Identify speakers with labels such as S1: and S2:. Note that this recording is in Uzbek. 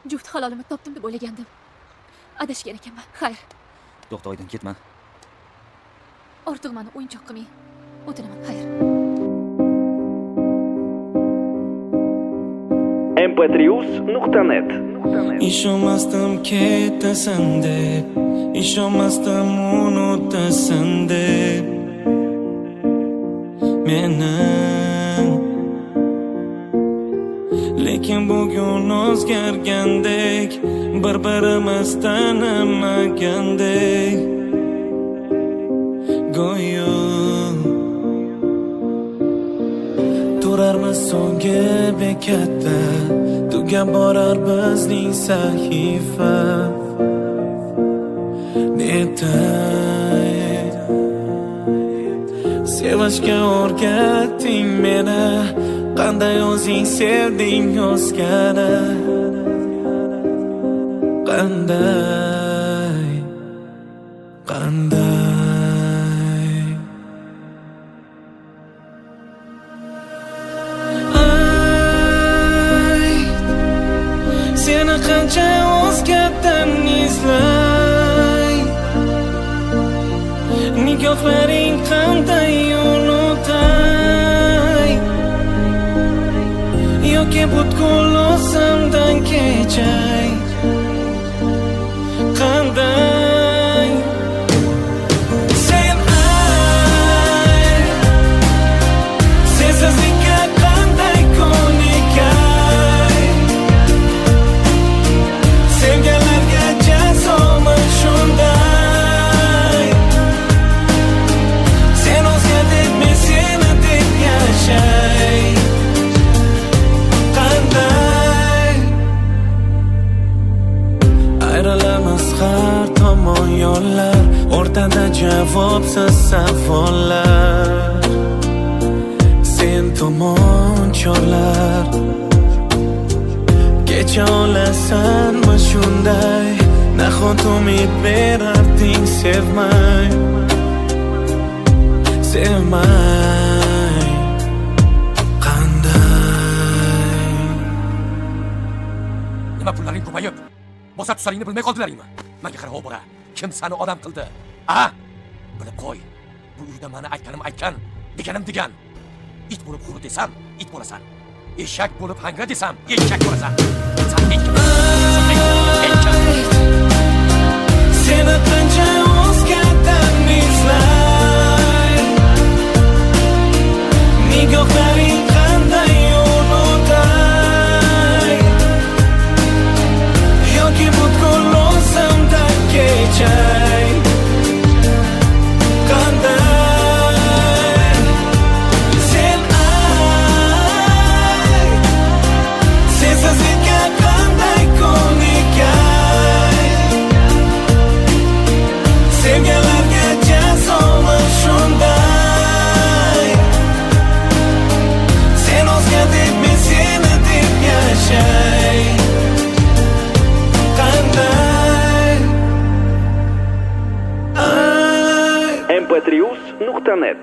S1: Juft halolimni topdim deb o'ylagandim. Adashgan ekanman. Xayr.
S2: To'xta Oydin, ketma.
S1: Ortiq meni o'yinchoq qilmang. O'tinaman. Xayr.
S3: mp3.net
S4: ishonmasdim ketasan deb, ishonmasdim unutasan deb meni, lekin bugun o'zgargandek, bir-birimiz tanimagandek go'yo turarmiz so'nggi bekatda, tugab borar bizning sahifa. Netay sevishga o'rgatding meni, qanday o'zing sevding o'zgani, qanday seni qancha o'zgardan izlay, nigohlaring qanday unutay, yoki butkul o'zimdan kechay, qanday sen sensizlikka qanday ko'nikay, sevganlarga jazomi shunday, sen o'zgarding men seni deb yashay, qanday ayrilamiz har tomon yo'llar, o'rtada javobsiz savollar, sen tomon chorlar, kecha olasanmi shunday, nahot umid berarding sevmay, qanday.
S5: Nima pullaring ko'payib, bosar tusaringni bilmay qoldilaringmi? Menga qara o'bora, kim seni odam qildi? Bilib qo'y. Bu uyda meni aytganim aytgan, deganim degan. It bo'lib hur desam, it bo'lasan. Eshak bo'lib hangra desam, eshak bo'lasan. Sen
S4: seni qancha o'zgardan izlay, nigohlaring qanday unutay, yoki butkul o'zimdan kechay, qanday sen sensizlikka qanday ko'nikay, sevganlarga jazomi shunday, sen o'zgarding men seni deb yashay, qanday
S3: mp3.net